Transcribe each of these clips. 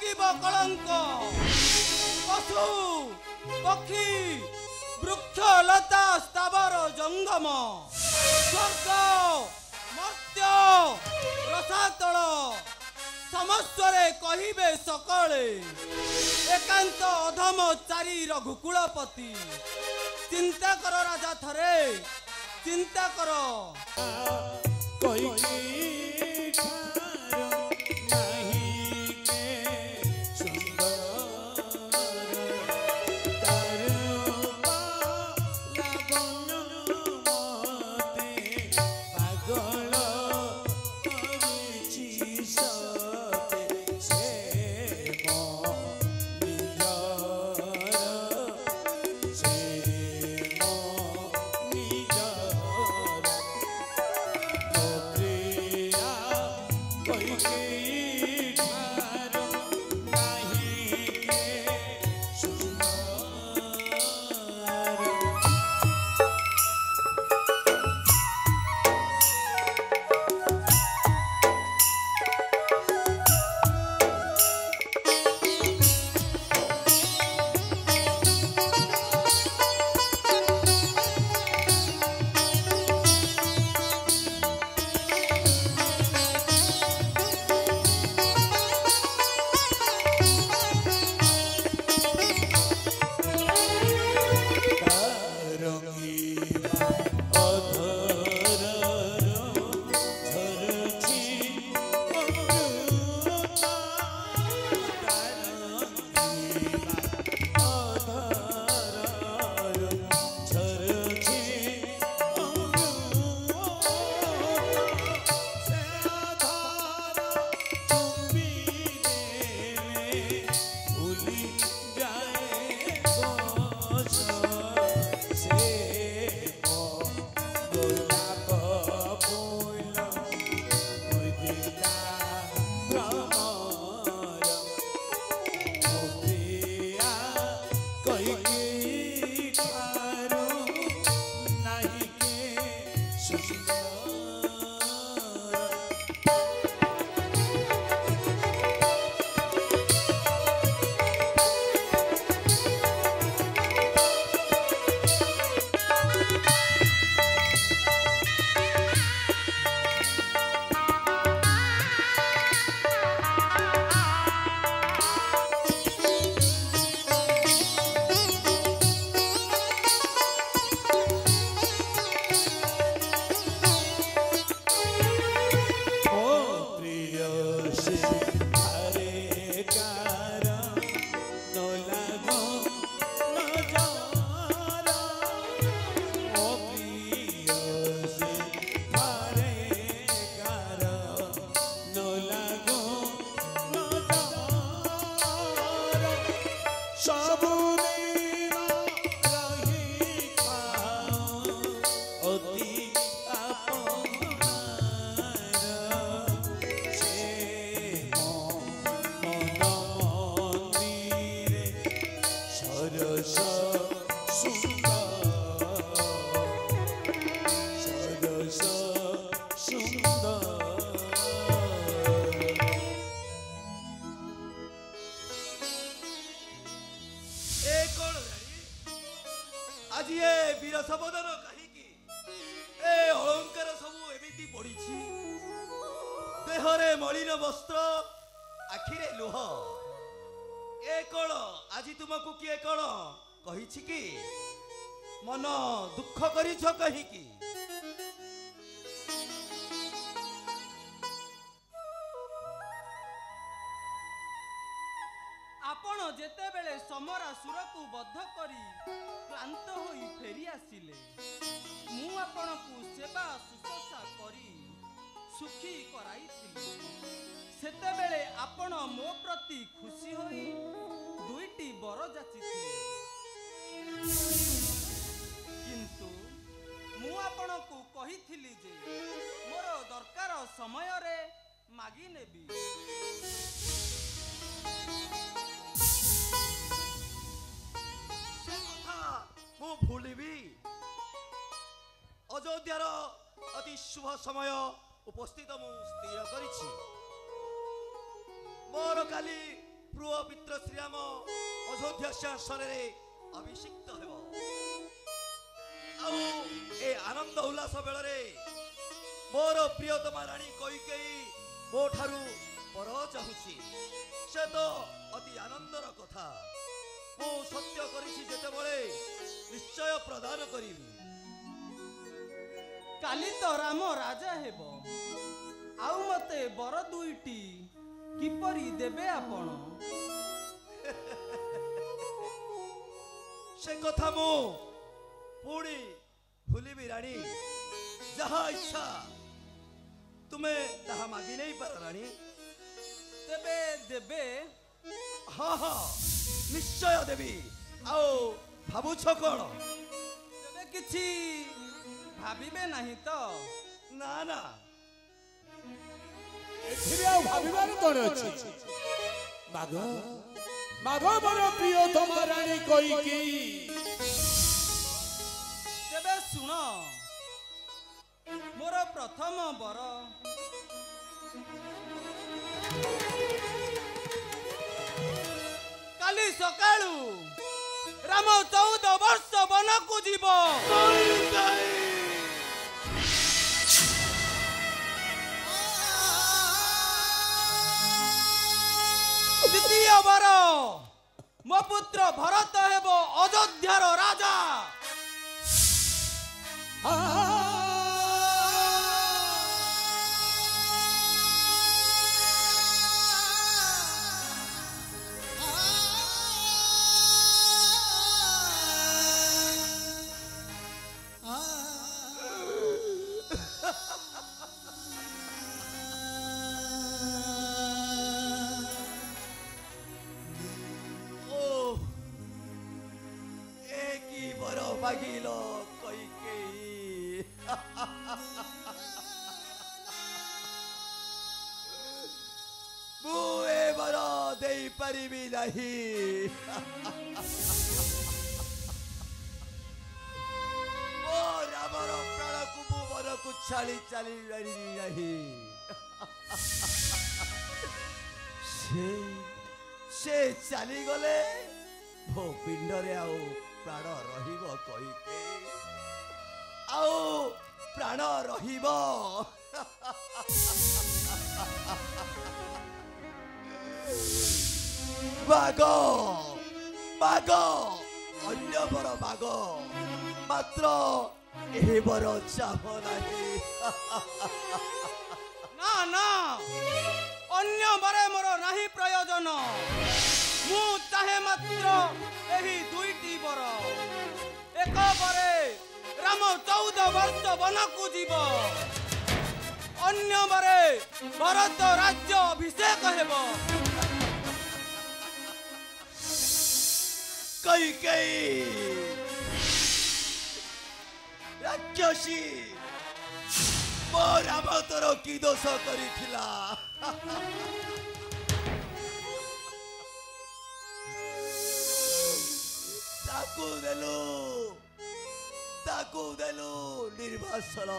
जीव कलंक पशु पक्षी वृक्ष लता स्थावर जंगम स्वर्ग मर्त्य रसातल समस्वरे कहिबे सकले एकांत अधम चारी रघुकुलपति चिंता कर राजा थरे चिंता कर आज ये वीर सबदन कहीं ए अलंकार सबू एमती पड़ी देहरे मलिन वस्त्र आखिरे लुह ए कण आज तुमको किए कण कही कि मन दुख कर कहीं आपण जेते बेले समरासुर को बद्ध करी क्लांत होई फेरी आसिले मु आपण को सेवा सुश्रूषा करी सुखी कराइथिली सेते बेले आपण मो प्रति खुशी होई दुईटी बर जाचिथिले किंतु मु आपण को कहिथिली जे मोर दरकार समय रे मागी नेबी मु भूलिबी अयोध्यार अति शुभ समय उपस्थित मु स्थिर करिछि मोर काली प्रिय पित्र श्रीराम अयोध्या शासन अभिषिक्त हेब ए आनंद उल्लास बेल मोर प्रियतमा राणी कैकेयी मो ठारू बर चाहूची से तो अति आनंदर कथा मु सत्य करिछि जेतेबेले निश्चय प्रदान करिबि काली तो राम राजा हेबो आउ मते बर दुईटी किपरि देबे आपण से कथा मु पुणी भूलिबि रानी जहा इच्छा तुम्हें ताहा मागी नहीं पार रानी देबे देबे हाँ हाँ निश्चय देवी आओ भावुछ कौन देबे किछि भाबिबे नहीं तो ना ना भाविबार कौन अछि माग माग मोर प्रियतम रानी कैकेयी तेबे सुन मोर प्रथम बर काली सकाळू राम 14 वर्ष वन को जीव द्वितीय बर मो पुत्र भरत हेब अयोध्यार राजा मागिलो कैकेयी मुए बर दे परिबी नहीं ओ रामर प्राण को मु बर को छाड़ी चली नहीं से चली गले भो पिंडरे आओ प्राण रहिब कैकेयी आओ प्राण रहिब बाग बाग अन्य बर बाग मात्र एही बर चाह नहीं ना ना अन्य बरे मोर नाही प्रयोजन मु चाहे मात्र एही दुईटी बर एक बरे राम 14 वर्ष वन को जीव अन्य बरे भरत राज्य अभिषेक हेब कैकेयी राक्षसी मो राम तोर की दोष करिथिला ताकू देलु निर्वासन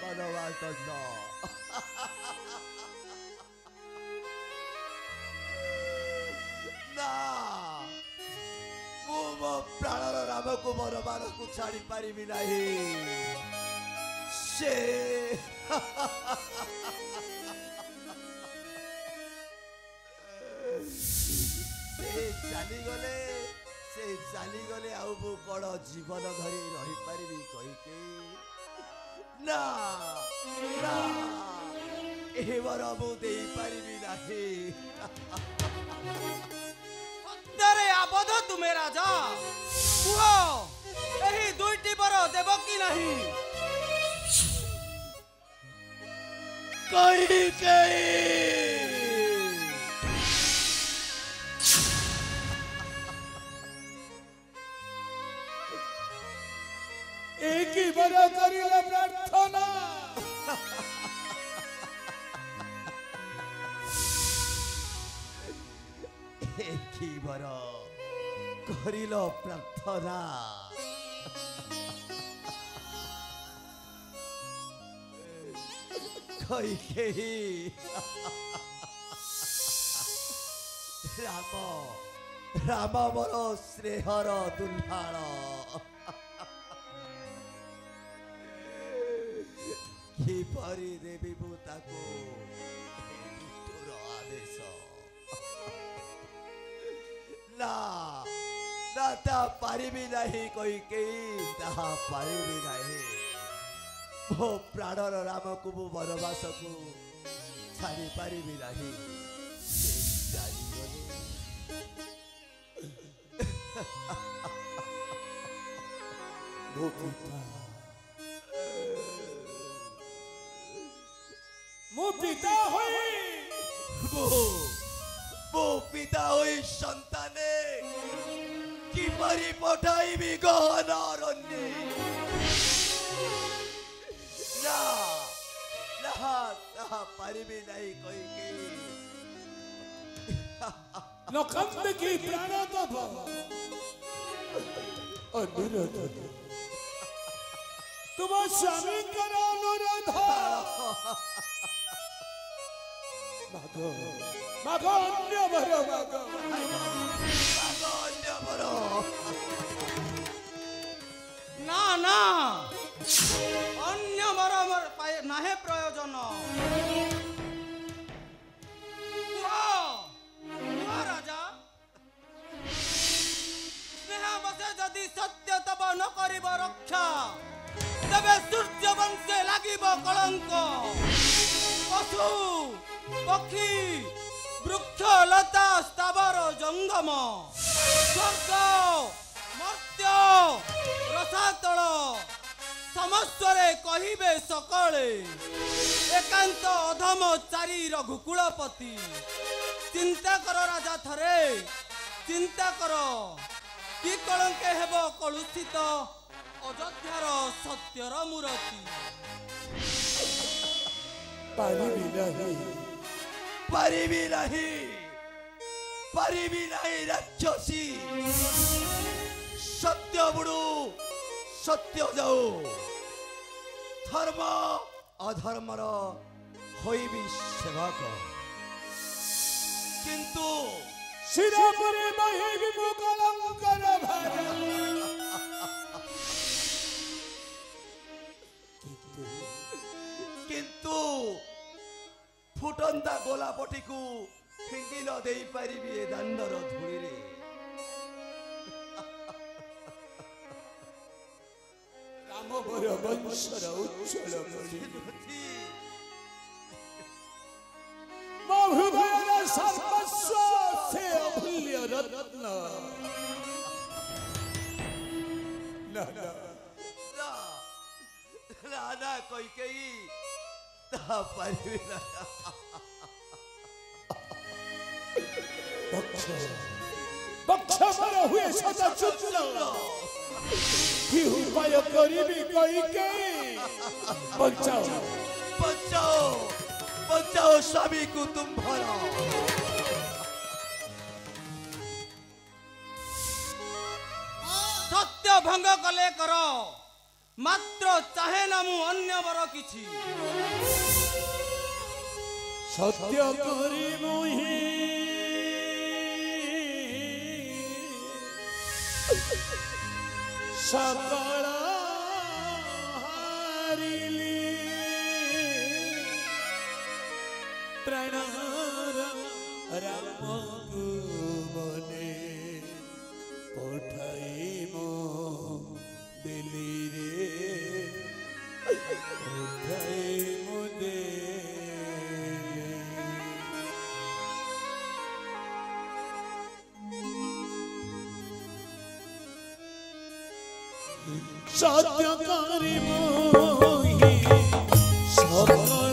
बनवादंड ना मो प्राणर राम को मोर मान को छाड़ी पारिबी नहीं से चली गले से चली गले आउ मु कौन जीवन धरी रही पारिबी कैकेयी ना ना ए बर मु दे पारिबी नहीं सत्यरे आबद्ध तुमे राजा कुह एही दुईटी बर देव कि नहीं कैकेयी एक ही बड़ा करिला प्रार्थना एक ही बर करिलो प्रार्थना कैकेयी ରାମ ରାମ ମୋର ସ୍ନେହର ଦୁଲ୍ହାଳ କିପରି ଦେବି ମୁଁ ତାକୁ ଦୁଷ୍ଟର ଆଦେଶ ନା ନା ତା ପାରିବି ନାହିଁ କଇକେଇ ତାହା ପାରିବି ନାହିଁ ମୋ ପ୍ରାଣର ରାମକୁ ମୁଁ ବନବାସକୁ ଛାଡ଼ି ପାରିବି ନାହିଁ ସେ ଜାଣିଗଲେ ମୋ ପିତା ହୋଇ ମୋ ପିତା ହୋଇ ସନ୍ତାନେ କିପରି ପଠାଇବି ଗହନ ଅରଣ୍ୟେ ନା ନା ତାହା ପାରିବି ନାହିଁ କହିକି ନକନ୍ଦ କି ପ୍ରାଣ ଦବ ଅନୁରୋଧ ତୁମ ସ୍ୱାମୀଙ୍କର ଅନୁରୋଧ ମାଗ ମାଗ ଅନ୍ୟ ବର ମାଗ ଅନ୍ୟ ବର না না অন্য বর নাহে প্রয়োজন রাজা স্নেহ বসে যদি সত্য তব ন করিব রক্ষা তবে সূর্য বংশে লাগিব কলঙ্ক পশু পক্ষী বৃক্ষ লতা স্থাবর জঙ্গম স্বর্গ মর্ত্য রসাতল সমস্বরে কহিবে সকলে একান্ত অধম চারি রঘুকুলপতি চিন্তা কর রাজা থরে চিন্তা কর কি কলঙ্কে হেব কলুষিত অযোধ্যার সত্যর মূরতি ପାରିବି ନାହିଁ ରାକ୍ଷସୀ ସତ୍ୟ ବୁଡୁ ସତ୍ୟ ଯାଉ ଧର୍ମ ଅଧର୍ମର ହୋଇବି ସେବକ କିନ୍ତୁ ଶିରପୁରେ ବହିବି ମୋ କଲଙ୍କର ଭାର କିନ୍ତୁ ଫୁଟନ୍ତା ଗୋଲାପଟିକୁ ଫିଙ୍ଗି ନ ଦେଇପାରିବି ଏ ଦାଣ୍ଡର ଧୂଳିରେ ରାମ ବର ବଂଶର ଉଜ୍ଜ୍ୱଳ ମଣି ମୋ ହୃଦୟର ସର୍ବସ୍ୱ ସେ ଅମୂଲ୍ୟ ରତ୍ନ ରାଧା କଇକେଇ ତାହା ପାରିବି ନା ବକ୍ଷ ବର ହୁଏ ସଦା ଚୁଚ୍ଚ କି ଉପାୟ କରିବି କଇକେଇ ବଞ୍ଚାଅ ବଞ୍ଚାଓ ବଞ୍ଚାଓ ସ୍ୱାମୀକୁ ତୁମ୍ଭର সত্য ভঙ্গ কলে কর মাত্র চাহে না মু অন্য বর কিছু সত্য করি মুহি সকল হারিলি প্রাণর রামକୁ মনে পঠাই মো দিল্লি রে পঠাই মো সত্য করি মোহি সকল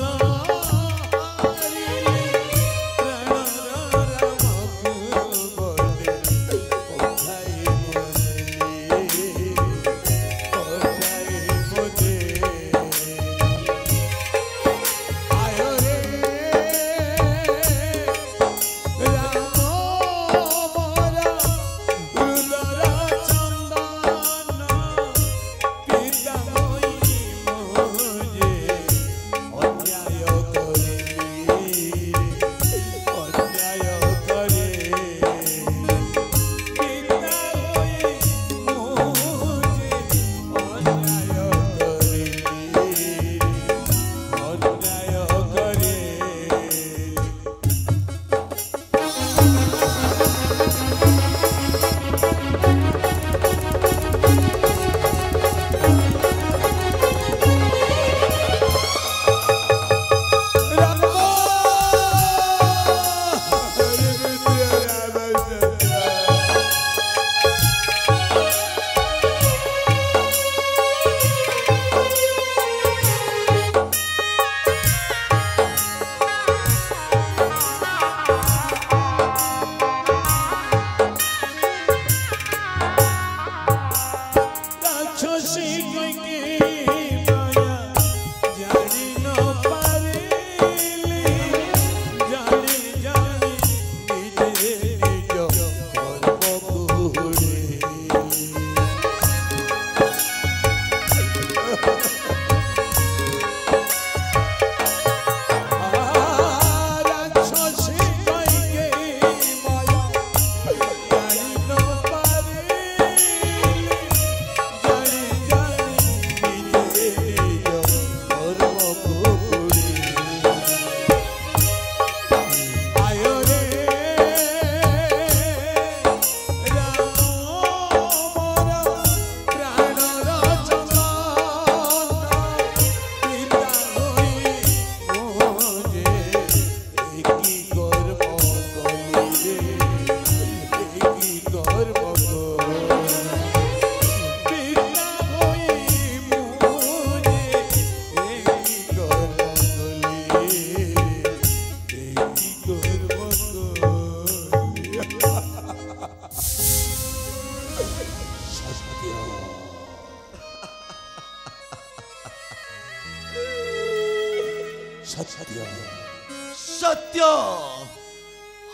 सत्य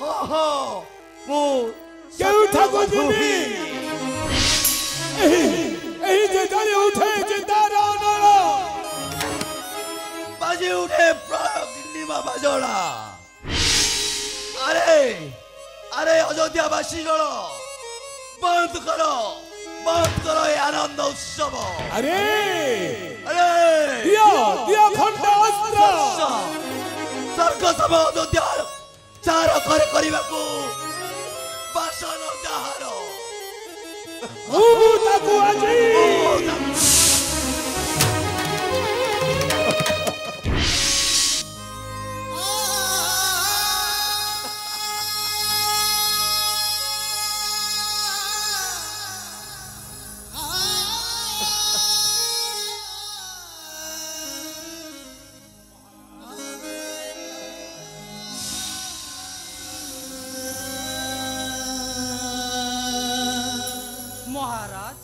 हाँ हाँ मु केउठाको जिबी एही जे जली उठे चितार अनल बाजी उठे निमा बाजोड़ा अरे अरे अयोध्यावासी गण बंद करो ये आनंद उत्सव अरे अरे दिया दिया खंड अस्त्र स्वर्ग सम अयोध्या चार करे करिबाकू बासन जाहार ताकू आजी महाराज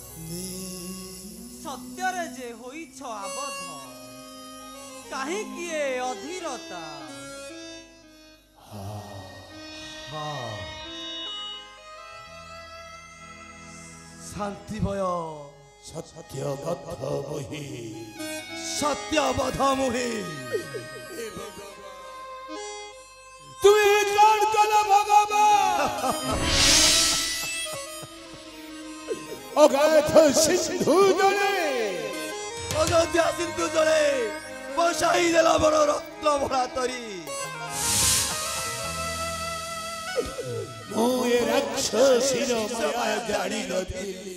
सत्यरे जे होइछ आबद्ध काहे किए अधीरता शांति भय सत्यबद्ध मोहि सत्यबध मुहि तुई कौन कल भगवान अगाध सिंधु जले अयोध्या सिंधु जले बसाई देला बड़ रत्न भरा तरी मोए राक्षसीर माया जानी नथिली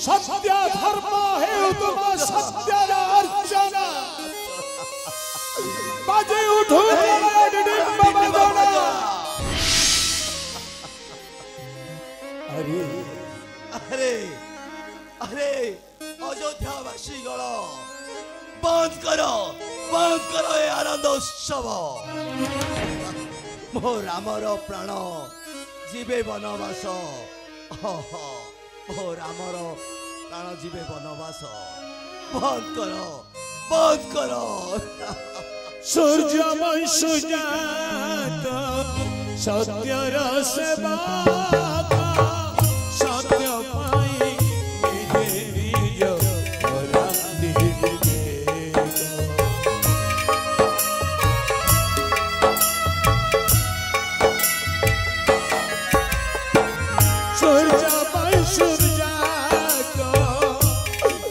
सत्य धर्म है तुम सत्य अर्चना बाजे उठो अरे अरे अरे अयोध्यावासी गण बंद करो ये आनंद उत्सव मो रामर प्राण जीवे वनवास मो रामर प्राण जीवे वनवास बंद करो सूर्यमय सुजात सत्यर सेवा सत्य पाई निजे निज परांदी सूर्यमय सुजात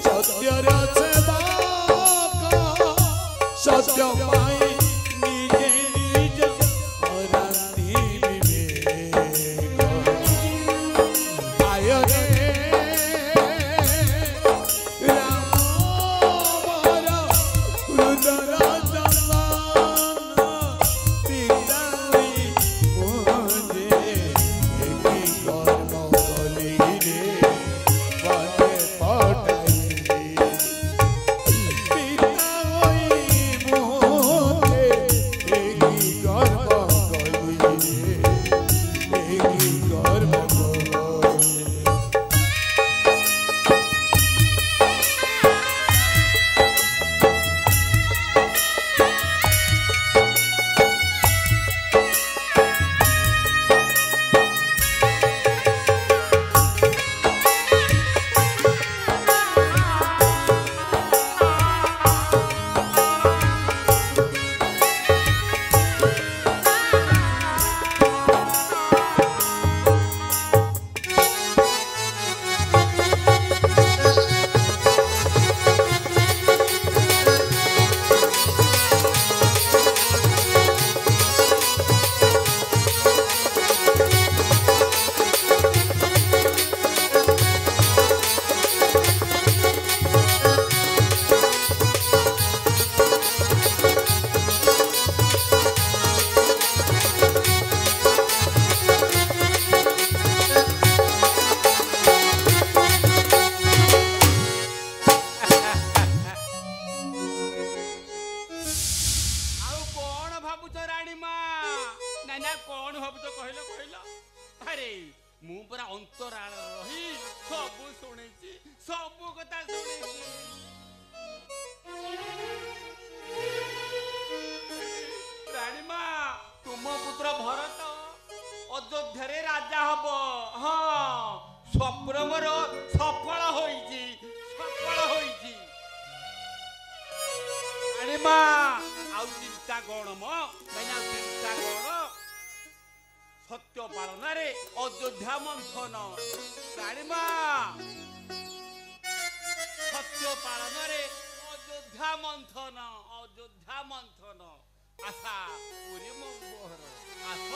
सत्यर सेवा सत्य पाई निजे निज परांदी विवेक आय रे राम मोर रुद्र चंदन पिताई मुझे एकी कर्म कली रे बने पटाई मु पूरा अंतराल रही सब शुणी सब कथा शुणी ରାଣୀମା ତୁମ ପୁତ୍ର ଭରତ ଅଯୋଧ୍ୟାରେ ରାଜା ହବ। ହଁ ସ୍ୱପ୍ନ ମୋର ସଫଳ ହୋଇଛି, ସଫଳ ହୋଇଛି। ରାଣୀମା ଆଉ ଚିନ୍ତା କଣ ମ ଭାଇନା, ଚିନ୍ତା କଣ? ସତ୍ୟ ପାଳନାରେ ଅଯୋଧ୍ୟା ମନ୍ଥନ। ରାଣୀମା ସତ୍ୟ ପାଳନରେ ଅଯୋଧ୍ୟା ମନ୍ଥନ, ଅଯୋଧ୍ୟା ମନ୍ଥନ। ଆଶା ପୁରୀ ମୋହର। ଆସ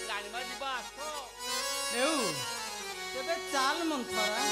ରାଣୀମା ଯିବା, ଆସ। ହେଉ ତେବେ ଚାଲ ମନ୍ଥରା।